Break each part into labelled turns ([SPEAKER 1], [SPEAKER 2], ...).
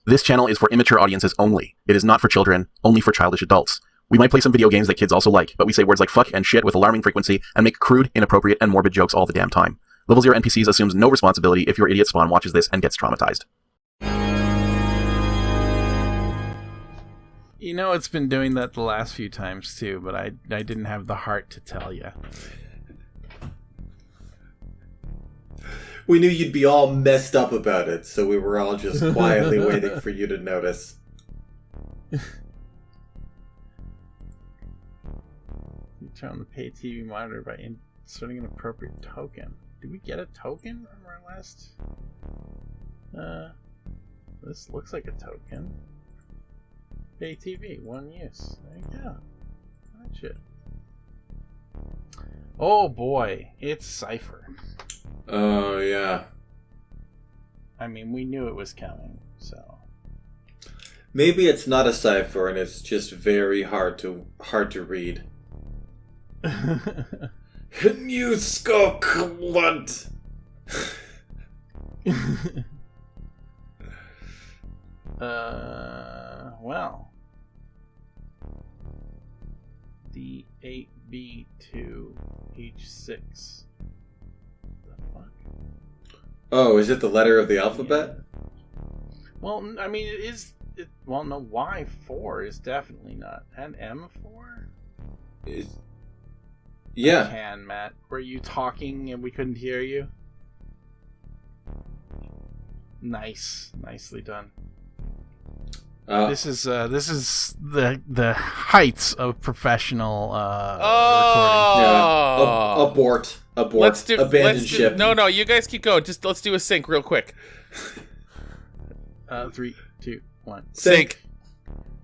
[SPEAKER 1] This channel is for immature audiences only. It is not for children, only for childish adults. We might play some video games that kids also like, but we say words like fuck and shit with alarming frequency and make crude, inappropriate, and morbid jokes all the damn time. Level 0 NPCs assumes no responsibility if your idiot spawn watches this and gets traumatized.
[SPEAKER 2] You know, it's been doing that the last few times too, but I didn't have the heart to tell you.
[SPEAKER 3] We knew you'd be all messed up about it, so we were all just quietly waiting for you to notice.
[SPEAKER 2] You turn on the pay TV monitor by inserting an appropriate token. Did we get a token from our last? This looks like a token. Pay TV, 1 use. There you go. That shit. Oh boy, it's Cypher.
[SPEAKER 3] Oh, yeah.
[SPEAKER 2] I mean, we knew it was coming, so...
[SPEAKER 3] Maybe it's not a cipher and it's just very hard to read. New Scotland!
[SPEAKER 2] Well... D8B2H6. The fuck?
[SPEAKER 3] Oh, is it the letter of the alphabet?
[SPEAKER 2] Yeah. Well, I mean, it is... well, no, Y4 is definitely not. And M4?
[SPEAKER 3] Yeah.
[SPEAKER 2] I can, Matt. Were you talking and we couldn't hear you? Nice. Nicely done. This is the heights of professional recording.
[SPEAKER 3] Yeah. Abort. Abandon ship.
[SPEAKER 4] No, you guys keep going. Just let's do a sync real quick.
[SPEAKER 2] 3, 2, 1.
[SPEAKER 4] Sync.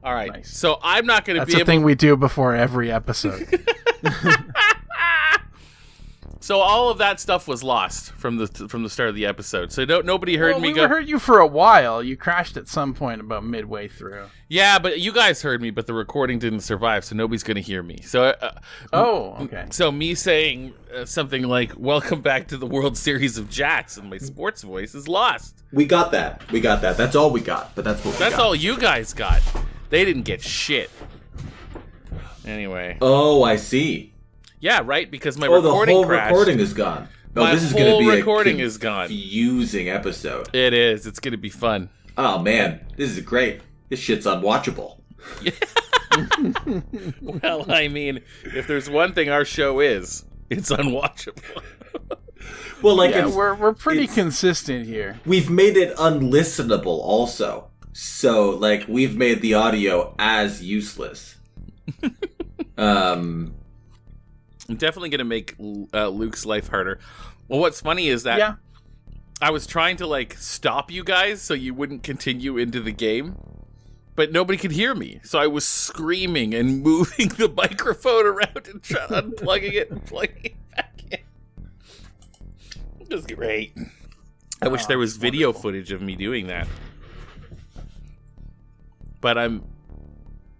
[SPEAKER 4] All right.
[SPEAKER 2] Nice.
[SPEAKER 4] So I'm not going to be able.
[SPEAKER 2] That's the thing we do before every episode.
[SPEAKER 4] So all of that stuff was lost from the start of the episode. So nobody heard me
[SPEAKER 2] we
[SPEAKER 4] go.
[SPEAKER 2] heard you for a while. You crashed at some point about midway through.
[SPEAKER 4] Yeah, but you guys heard me, but the recording didn't survive, so nobody's going to hear me. So.
[SPEAKER 2] Okay.
[SPEAKER 4] So me saying something like "Welcome back to the World Series of Jacks" in my sports voice is lost.
[SPEAKER 3] We got that. That's all we got. But that's what we got.
[SPEAKER 4] That's all you guys got. They didn't get shit. Anyway.
[SPEAKER 3] Oh, I see.
[SPEAKER 4] Yeah, right. Because my recording
[SPEAKER 3] the whole
[SPEAKER 4] crashed.
[SPEAKER 3] recording is gone. Oh,
[SPEAKER 4] My
[SPEAKER 3] this is going to
[SPEAKER 4] whole
[SPEAKER 3] be
[SPEAKER 4] recording
[SPEAKER 3] a
[SPEAKER 4] is gone.
[SPEAKER 3] confusing episode.
[SPEAKER 4] It is. It's going to be fun.
[SPEAKER 3] Oh man, this is great. This shit's unwatchable.
[SPEAKER 4] Well, I mean, if there's one thing our show is, it's unwatchable.
[SPEAKER 3] Well, like
[SPEAKER 2] yeah, we're pretty consistent here.
[SPEAKER 3] We've made it unlistenable also. So, like, we've made the audio as useless.
[SPEAKER 4] I'm definitely going to make Luke's life harder. Well, what's funny is that I was trying to, like, stop you guys so you wouldn't continue into the game, but nobody could hear me. So I was screaming and moving the microphone around and unplugging it and plugging it back in. It was great. I wish there was video footage of me doing that. But I'm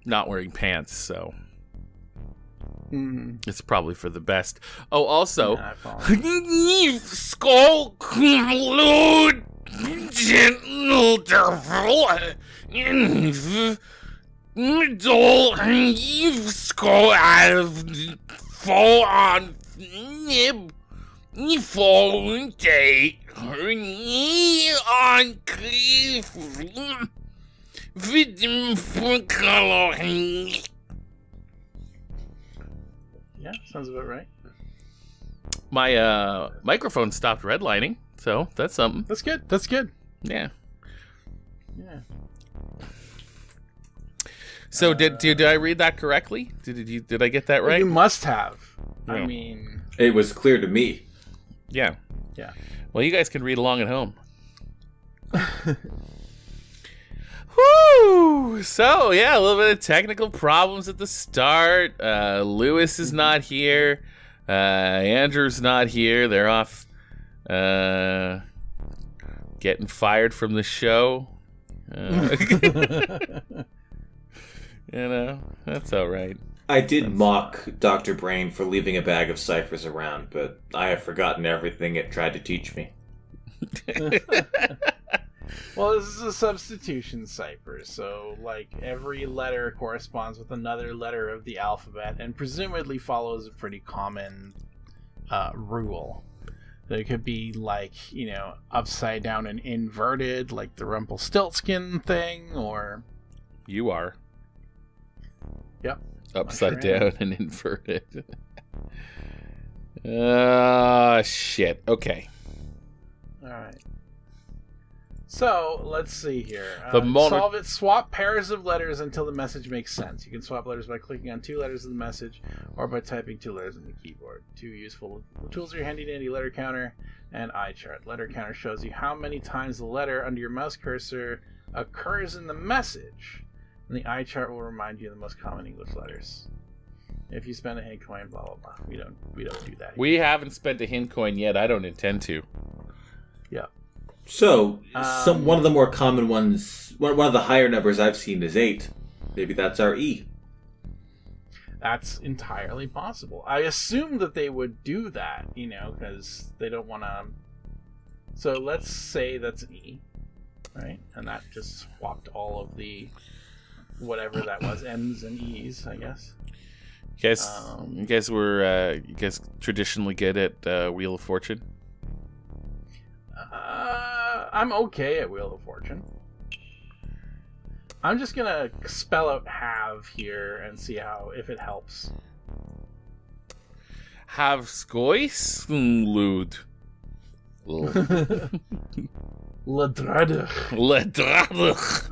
[SPEAKER 4] not wearing pants, so... It's probably for the best. Oh, also, skull load gentle devil middle skull out of fall on nib following day on cliff vidim for color.
[SPEAKER 2] Yeah, sounds about right.
[SPEAKER 4] My microphone stopped redlining, so that's something.
[SPEAKER 2] That's good. That's good.
[SPEAKER 4] Yeah.
[SPEAKER 2] Yeah.
[SPEAKER 4] So did I read that correctly? Did I get that right?
[SPEAKER 2] You must have.
[SPEAKER 4] Yeah.
[SPEAKER 2] I mean,
[SPEAKER 3] it was clear to me.
[SPEAKER 4] Yeah.
[SPEAKER 2] Yeah.
[SPEAKER 4] Well, you guys can read along at home. Woo! So, yeah, a little bit of technical problems at the start. Lewis is not here. Andrew's not here. They're off getting fired from the show. You know, that's all right.
[SPEAKER 3] I did mock Dr. Brain for leaving a bag of ciphers around, but I have forgotten everything it tried to teach me.
[SPEAKER 2] Well, this is a substitution cipher, so like every letter corresponds with another letter of the alphabet, and presumably follows a pretty common rule. It could be like, upside down and inverted, like the Rumpelstiltskin thing, or...
[SPEAKER 4] You are.
[SPEAKER 2] Yep.
[SPEAKER 4] Upside down and inverted. Shit. Okay.
[SPEAKER 2] Alright. So, let's see here. Solve it. Swap pairs of letters until the message makes sense. You can swap letters by clicking on 2 letters of the message or by typing 2 letters on the keyboard. 2 useful tools are your handy-dandy letter counter and eye chart. Letter counter shows you how many times the letter under your mouse cursor occurs in the message. And the eye chart will remind you of the most common English letters. If you spend a hint coin, blah, blah, blah. We don't do that here.
[SPEAKER 4] We haven't spent a hint coin yet. I don't intend to.
[SPEAKER 2] Yeah.
[SPEAKER 3] So, one of the more common ones, one of the higher numbers I've seen is 8. Maybe that's our E.
[SPEAKER 2] That's entirely possible. I assume that they would do that, because they don't want to... So let's say that's an E, right? And that just swapped all of the... whatever that was, M's and E's, I guess.
[SPEAKER 4] You guys traditionally good at Wheel of Fortune?
[SPEAKER 2] I'm okay at Wheel of Fortune. I'm just gonna spell out have here and see if it helps.
[SPEAKER 4] Have skois lud.
[SPEAKER 2] Ledradich.
[SPEAKER 4] Ledradich.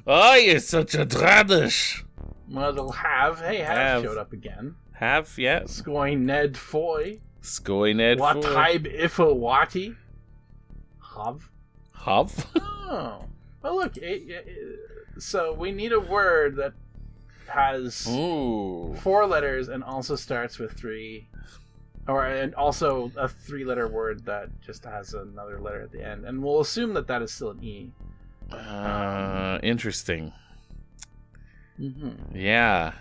[SPEAKER 4] Oh, you're such a dradish.
[SPEAKER 2] Well, have. Hey, have showed up again.
[SPEAKER 4] Have, yeah.
[SPEAKER 2] Skoy Ned Foy.
[SPEAKER 4] Skoy Ned Foy.
[SPEAKER 2] Wataib Ifo Wati. Hav.
[SPEAKER 4] Hav?
[SPEAKER 2] Oh. Well, look. So we need a word that has 4 letters and also starts with 3. And also a 3-letter word that just has another letter at the end. And we'll assume that is still an E.
[SPEAKER 4] Interesting.
[SPEAKER 2] Mm-hmm.
[SPEAKER 4] Yeah.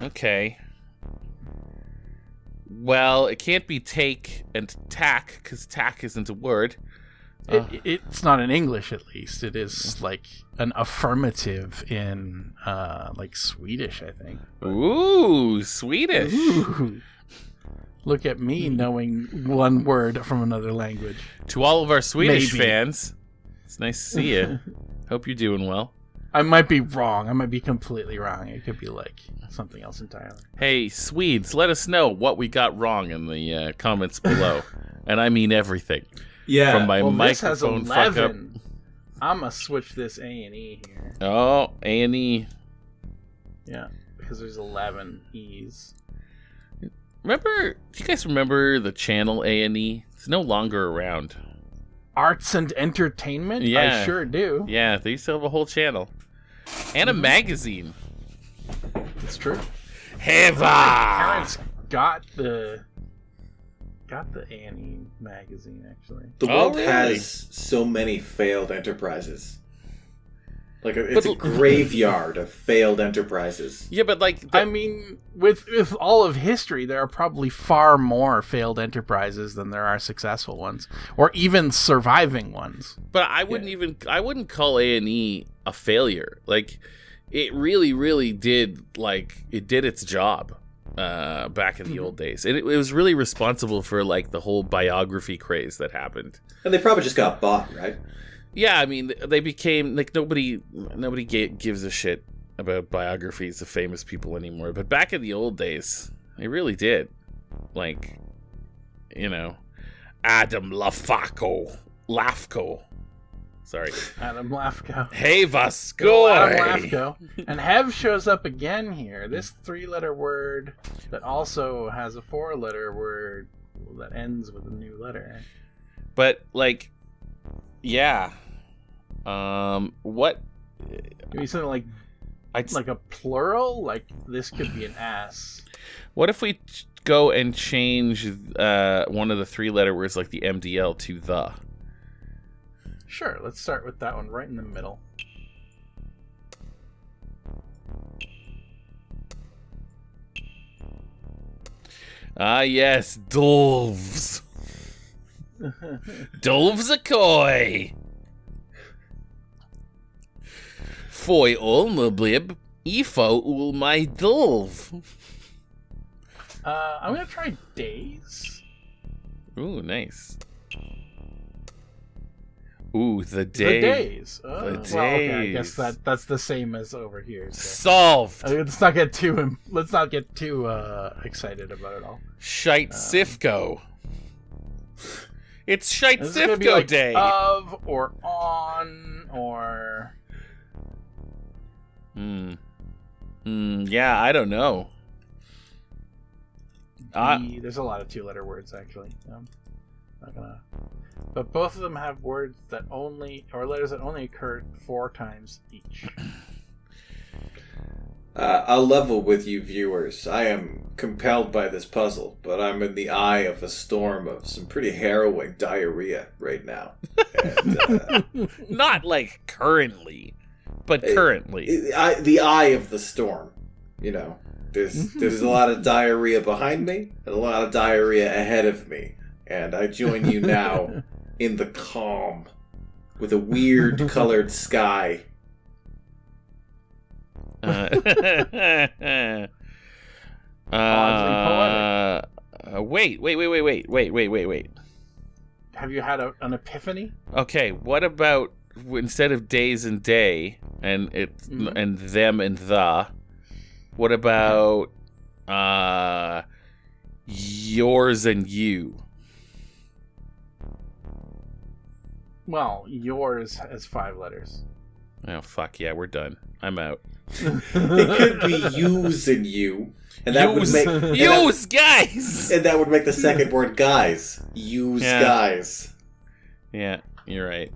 [SPEAKER 4] Okay. Well, it can't be take and tack, because tack isn't a word.
[SPEAKER 2] It's not in English, at least. It is like an affirmative in like Swedish, I think.
[SPEAKER 4] Ooh, Swedish.
[SPEAKER 2] Ooh. Look at me knowing one word from another language.
[SPEAKER 4] To all of our Swedish fans, it's nice to see you. Hope you're doing well.
[SPEAKER 2] I might be wrong. I might be completely wrong. It could be like something else entirely.
[SPEAKER 4] Hey, Swedes, let us know what we got wrong in the comments below. And I mean everything.
[SPEAKER 3] Yeah.
[SPEAKER 4] From my
[SPEAKER 2] this has
[SPEAKER 4] microphone fuck up.
[SPEAKER 2] I'm going to switch this A&E here.
[SPEAKER 4] Oh, A&E.
[SPEAKER 2] Yeah, because there's 11 E's.
[SPEAKER 4] Do you guys remember the channel A&E? It's no longer around.
[SPEAKER 2] Arts and Entertainment?
[SPEAKER 4] Yeah.
[SPEAKER 2] I sure do.
[SPEAKER 4] Yeah, they used to have a whole channel. And a magazine.
[SPEAKER 2] It's true.
[SPEAKER 4] Heva!
[SPEAKER 2] My parents got the A&E magazine, actually.
[SPEAKER 3] The world has so many failed enterprises. Like, it's a graveyard of failed enterprises.
[SPEAKER 4] Yeah, but
[SPEAKER 2] I mean, with all of history, there are probably far more failed enterprises than there are successful ones, or even surviving ones.
[SPEAKER 4] But I wouldn't call A&E a failure. Like, it really, really did, it did its job back in the old days. It was really responsible for, the whole biography craze that happened.
[SPEAKER 3] And they probably just got bought, right?
[SPEAKER 4] Yeah, I mean, they became, nobody gives a shit about biographies of famous people anymore. But back in the old days, they really did. Adam Lafko. Sorry.
[SPEAKER 2] Adam Lafko.
[SPEAKER 4] Hey, Vasco.
[SPEAKER 2] Adam Lafko. And Hev shows up again here. This 3-letter word that also has a 4-letter word that ends with a new letter.
[SPEAKER 4] But, yeah. What?
[SPEAKER 2] Maybe something like a plural? Like, this could be an S.
[SPEAKER 4] What if we go and change one of the 3-letter words, like the MDL, to the?
[SPEAKER 2] Sure, let's start with that one right in the middle.
[SPEAKER 4] Ah, yes, dolves. Dulvzakoy. Foy olmablib. Ifo ul my dulv.
[SPEAKER 2] I'm gonna try days.
[SPEAKER 4] Ooh, nice. Ooh, the days.
[SPEAKER 2] The days. Oh,
[SPEAKER 4] the days.
[SPEAKER 2] Well, okay, I guess that's the same as over here. So.
[SPEAKER 4] Solved.
[SPEAKER 2] Let's not get too excited about it all.
[SPEAKER 4] Shite Sifko. It's Shite
[SPEAKER 2] This is gonna be
[SPEAKER 4] Sifko
[SPEAKER 2] like
[SPEAKER 4] day.
[SPEAKER 2] Of or on or.
[SPEAKER 4] Yeah, I don't know.
[SPEAKER 2] There's a lot of 2-letter words actually. Not gonna. But both of them have words that letters that only occur 4 times each.
[SPEAKER 3] I'll level with you viewers. I am compelled by this puzzle, but I'm in the eye of a storm of some pretty harrowing diarrhea right now. And,
[SPEAKER 4] Not like currently, but currently.
[SPEAKER 3] The eye of the storm. You know, there's a lot of diarrhea behind me and a lot of diarrhea ahead of me. And I join you now in the calm with a weird colored sky.
[SPEAKER 2] Oddly poetic.
[SPEAKER 4] Wait.
[SPEAKER 2] Have you had an epiphany?
[SPEAKER 4] Okay, what about instead of days and day and and them and the, what about yours and you?
[SPEAKER 2] Well, yours has 5 letters.
[SPEAKER 4] Oh fuck yeah, we're done. I'm out.
[SPEAKER 3] It could be yous and you. And that would make
[SPEAKER 4] guys.
[SPEAKER 3] And that would make the second word guys. Use guys.
[SPEAKER 4] Yeah, you're right.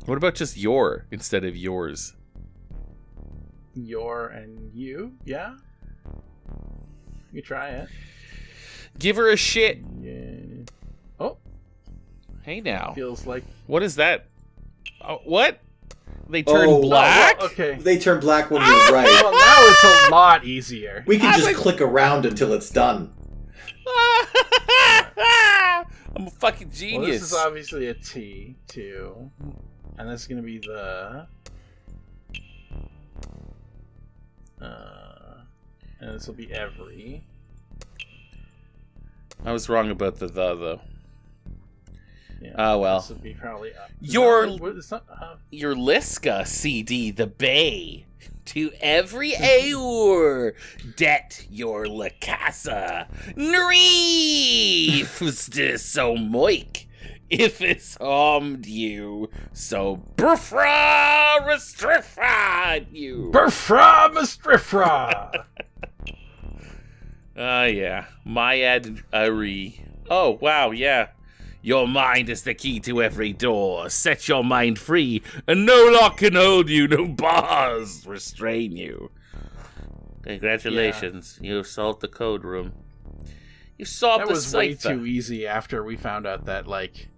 [SPEAKER 4] What about just your instead of yours?
[SPEAKER 2] Your and you, yeah? You try it.
[SPEAKER 4] Give her a shit.
[SPEAKER 2] Yeah. Oh.
[SPEAKER 4] Hey now.
[SPEAKER 2] Feels like.
[SPEAKER 4] What is that? Oh, what? They turn black?
[SPEAKER 2] Well, okay.
[SPEAKER 3] They turn black when you're right.
[SPEAKER 2] Well, now it's a lot easier.
[SPEAKER 3] We can just click around until it's done.
[SPEAKER 4] I'm a fucking genius.
[SPEAKER 2] Well, this is obviously a T, too. And this is going to be the... and this will be every.
[SPEAKER 4] I was wrong about the though.
[SPEAKER 2] Yeah,
[SPEAKER 4] oh well.
[SPEAKER 2] This would be probably
[SPEAKER 4] Your
[SPEAKER 2] your
[SPEAKER 4] Liska CD the Bay to every Aur det your La Casa Nreef so moik if it's harmed you so BFRA you
[SPEAKER 2] BFRA
[SPEAKER 4] yeah, Myad Ari. Oh wow, yeah. Your mind is the key to every door. Set your mind free, and no lock can hold you, no bars restrain you. Congratulations, you solved the code room. You solved the cipher.
[SPEAKER 2] That was way too easy after we found out that, like,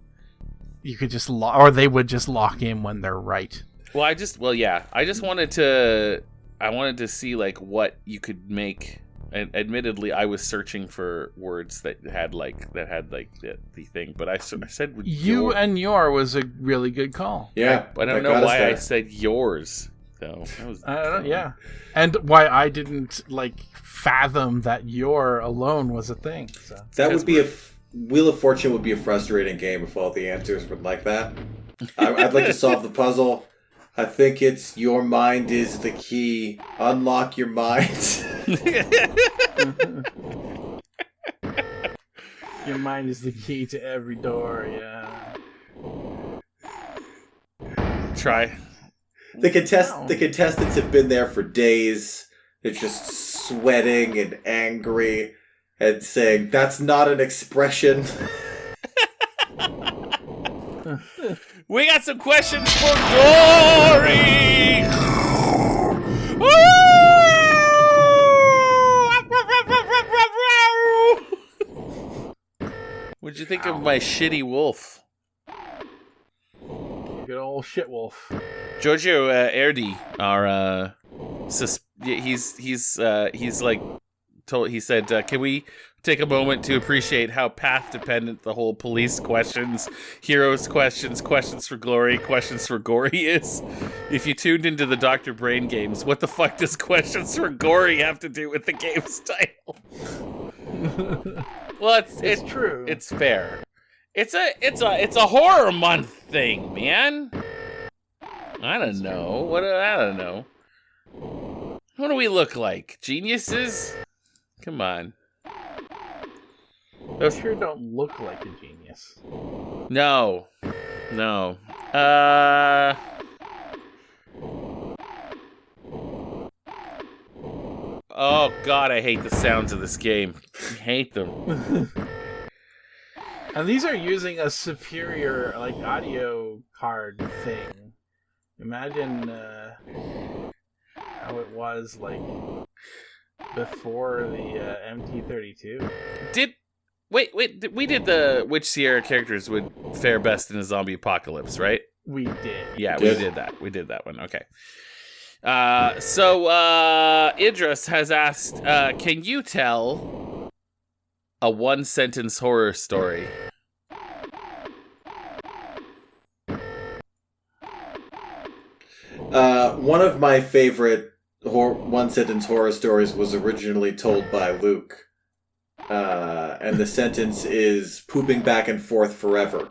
[SPEAKER 2] you could just or they would just lock in when they're right.
[SPEAKER 4] Well, I just wanted to see, like, what you could make. And admittedly, I was searching for words that had the thing, but I said
[SPEAKER 2] you and your was a really good call.
[SPEAKER 3] Yeah,
[SPEAKER 4] I don't know why I said yours though.
[SPEAKER 2] I don't know. Yeah, and why I didn't fathom that your alone was a thing. So.
[SPEAKER 3] That would be Wheel of Fortune would be a frustrating game if all the answers were like that. I'd like to solve the puzzle. I think it's your mind is the key. Unlock your mind.
[SPEAKER 2] Your mind is the key to every door, yeah.
[SPEAKER 4] Try.
[SPEAKER 3] The contestants have been there for days. They're just sweating and angry and saying, that's not an expression.
[SPEAKER 4] We got some questions for Glory! What'd you think of my shitty wolf?
[SPEAKER 2] Good old shit wolf.
[SPEAKER 4] Giorgio Erdi, our he's like he said, "Can we take a moment to appreciate how path dependent the whole police questions, heroes questions, questions for glory, questions for gory is? If you tuned into the Dr. Brain games, what the fuck does questions for gory have to do with the game's title?" Well, it's
[SPEAKER 2] true.
[SPEAKER 4] It's fair. It's a horror month thing, man. I don't know. I don't know. What do we look like? Geniuses? Come on.
[SPEAKER 2] Those sure don't look like a genius.
[SPEAKER 4] No. Oh god, I hate the sounds of this game. I hate them.
[SPEAKER 2] And these are using a superior audio card thing. Imagine how it was before the MT32.
[SPEAKER 4] Wait, we did which Sierra characters would fare best in a zombie apocalypse, right?
[SPEAKER 2] We did.
[SPEAKER 4] Yeah, we did that. We did that one. Okay. So Idris has asked, can you tell a one-sentence horror story?
[SPEAKER 3] One of my favorite one-sentence horror stories was originally told by Luke. And the sentence is pooping back and forth forever.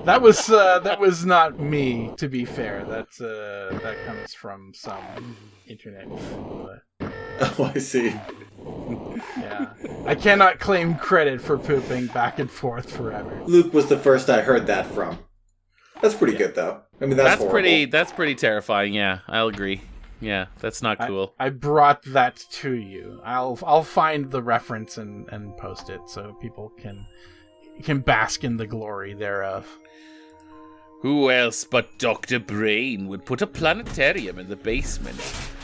[SPEAKER 2] That was not me, to be fair. That comes from some internet.
[SPEAKER 3] Oh, I see.
[SPEAKER 2] Yeah. I cannot claim credit for pooping back and forth forever.
[SPEAKER 3] Luke was the first I heard that from. That's pretty good, though. I mean, that's horrible.
[SPEAKER 4] That's pretty terrifying. Yeah, I'll agree. Yeah, that's not cool.
[SPEAKER 2] I brought that to you. I'll find the reference and post it so people can bask in the glory thereof.
[SPEAKER 4] Who else but Dr. Brain would put a planetarium in the basement?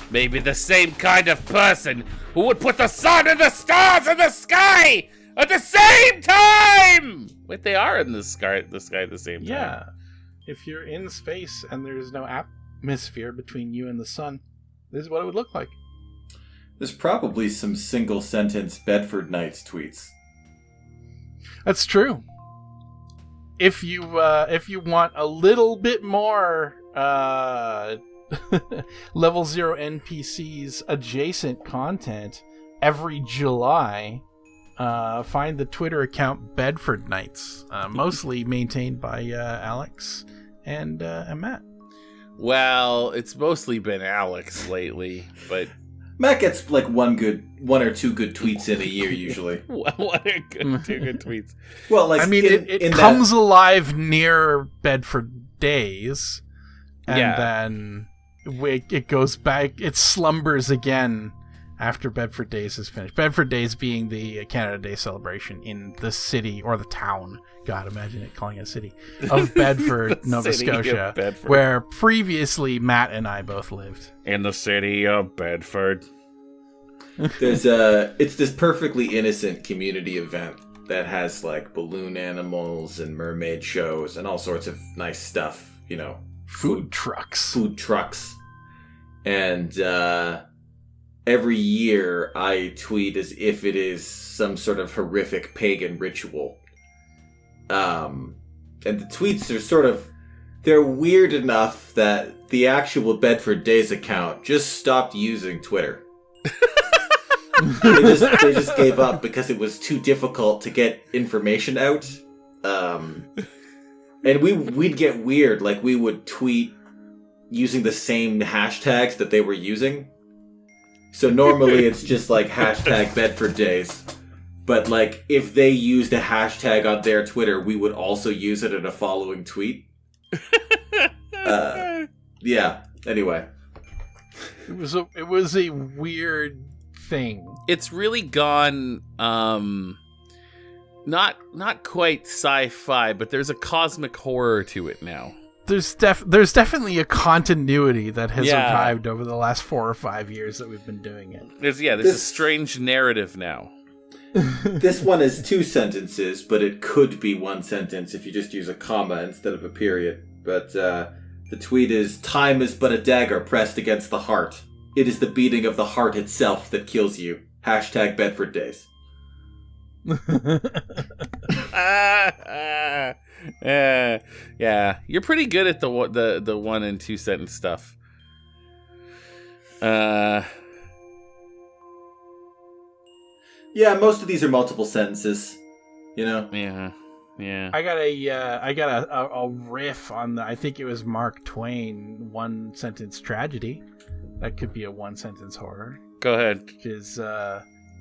[SPEAKER 4] Maybe the same kind of person who would put the sun and the stars in the sky at the same time! Wait, they are in the sky at the same time.
[SPEAKER 2] Yeah. If you're in space and there's no atmosphere between you and the sun, this is what it would look like.
[SPEAKER 3] There's probably some single-sentence Bedford Knights tweets.
[SPEAKER 2] That's true. If you want a little bit more level 0 NPCs adjacent content every July, find the Twitter account Bedford Knights, mostly maintained by Alex and Matt.
[SPEAKER 4] Well, it's mostly been Alex lately, but
[SPEAKER 3] Matt gets like one or two good tweets in a year usually.
[SPEAKER 4] Two good tweets.
[SPEAKER 3] Well, like
[SPEAKER 2] I mean, it comes alive near Bedford Days, and then it goes back. It slumbers again after Bedford Days is finished. Bedford Days being the Canada Day celebration in the city or the town. God, imagine it calling it a city of Bedford, Nova Scotia,
[SPEAKER 4] Bedford.
[SPEAKER 2] where previously Matt and I both lived.
[SPEAKER 4] In the city of Bedford.
[SPEAKER 3] It's this perfectly innocent community event that has like balloon animals and mermaid shows and all sorts of nice stuff, you know.
[SPEAKER 2] Food trucks.
[SPEAKER 3] And every year I tweet as if it is some sort of horrific pagan ritual. And the tweets are they're weird enough that the actual Bedford Days account just stopped using Twitter. They just gave up because it was too difficult to get information out. And we'd get weird, like we would tweet using the same hashtags that they were using. So normally it's just like hashtag Bedford Days. But like if they used a hashtag on their Twitter, we would also use it in a following tweet. Yeah. Anyway.
[SPEAKER 2] It was a weird thing.
[SPEAKER 4] It's really gone not quite sci-fi, but there's a cosmic horror to it now.
[SPEAKER 2] There's definitely a continuity that has arrived over the last 4 or 5 years that we've been doing it.
[SPEAKER 4] There's a strange narrative now.
[SPEAKER 3] This one is 2 sentences, but it could be 1 sentence if you just use a comma instead of a period. But the tweet is, "Time is but a dagger pressed against the heart. It is the beating of the heart itself that kills you. Hashtag Bedford Days.
[SPEAKER 4] Yeah, you're pretty good at the 1 and 2 sentence stuff.
[SPEAKER 3] Yeah, most of these are multiple sentences. You know.
[SPEAKER 4] Yeah.
[SPEAKER 2] I got a riff on I think it was Mark Twain 1 sentence tragedy. That could be a 1 sentence horror.
[SPEAKER 4] Go ahead.
[SPEAKER 2] Which is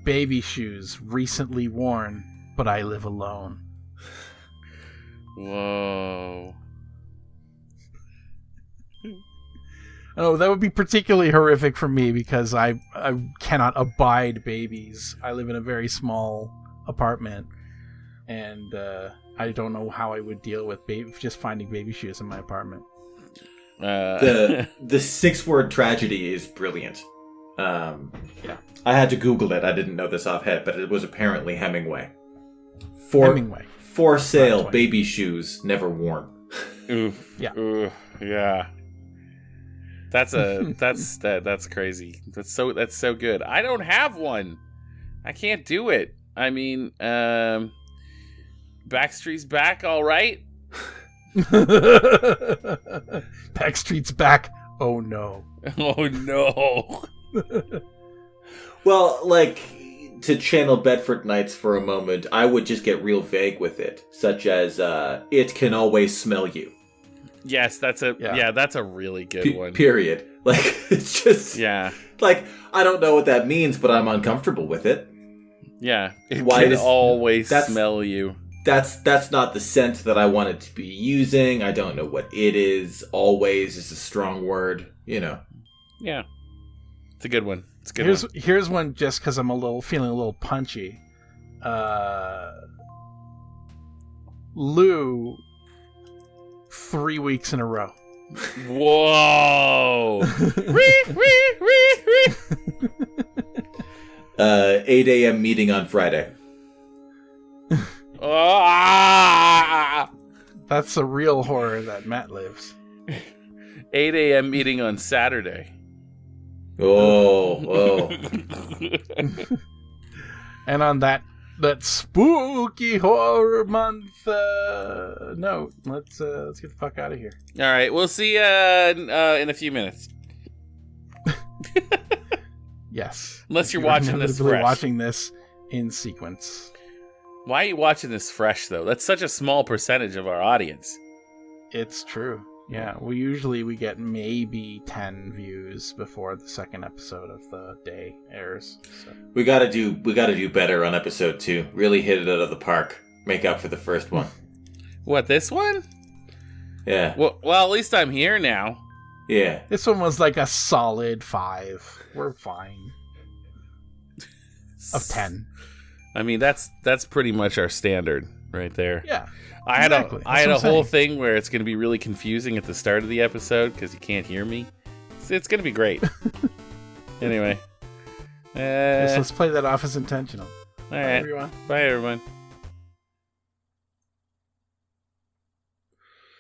[SPEAKER 2] baby shoes recently worn, but I live alone.
[SPEAKER 4] Whoa.
[SPEAKER 2] Oh, that would be particularly horrific for me because I cannot abide babies. I live in a very small apartment, and I don't know how I would deal with just finding baby shoes in my apartment.
[SPEAKER 3] The 6-word tragedy is brilliant.
[SPEAKER 2] Yeah.
[SPEAKER 3] I had to Google it. I didn't know this offhand, but it was apparently Hemingway.
[SPEAKER 2] Hemingway.
[SPEAKER 3] For sale, baby shoes never worn.
[SPEAKER 2] Yeah.
[SPEAKER 4] Yeah. That's crazy. That's so good. I don't have one. I can't do it. I mean, Backstreet's back, all right.
[SPEAKER 2] Backstreet's back. Oh no.
[SPEAKER 4] Oh no.
[SPEAKER 3] Well, like, to channel Bedford Nights for a moment, I would just get real vague with it, such as it can always smell you.
[SPEAKER 4] Yes, that's a really good one.
[SPEAKER 3] Period. Like, it's just like, I don't know what that means, but I'm uncomfortable with it.
[SPEAKER 4] Yeah, it can always smell you.
[SPEAKER 3] That's not the scent that I want it to be using. I don't know what it is. Always is a strong word, you know.
[SPEAKER 4] Yeah, it's a good one. It's a good one.
[SPEAKER 2] Here's one just because I'm feeling a little punchy. Lou, 3 weeks in a row.
[SPEAKER 4] Whoa!
[SPEAKER 3] 8 a.m. meeting on Friday.
[SPEAKER 2] That's a real horror that Matt lives.
[SPEAKER 4] 8 a.m. meeting on Saturday.
[SPEAKER 3] Oh.
[SPEAKER 2] And on that spooky horror month note, let's get the fuck out of here.
[SPEAKER 4] All right, we'll see you in a few minutes.
[SPEAKER 2] Yes.
[SPEAKER 4] Unless you're watching this fresh.
[SPEAKER 2] Watching this in sequence.
[SPEAKER 4] Why are you watching this fresh, though? That's such a small percentage of our audience.
[SPEAKER 2] It's true. Yeah, we get maybe 10 views before the second episode of the day airs. So.
[SPEAKER 3] We gotta do better on episode 2. Really hit it out of the park. Make up for the first one.
[SPEAKER 4] What, this one?
[SPEAKER 3] Yeah.
[SPEAKER 4] Well, at least I'm here now.
[SPEAKER 3] Yeah.
[SPEAKER 2] This one was like a solid 5. We're fine. Of 10.
[SPEAKER 4] I mean, that's pretty much our standard right there.
[SPEAKER 2] Yeah.
[SPEAKER 4] I had a whole thing where it's going to be really confusing at the start of the episode because you can't hear me. It's going to be great. Anyway.
[SPEAKER 2] Let's play that off as intentional.
[SPEAKER 4] All right.
[SPEAKER 2] Bye, everyone.
[SPEAKER 4] Bye, everyone.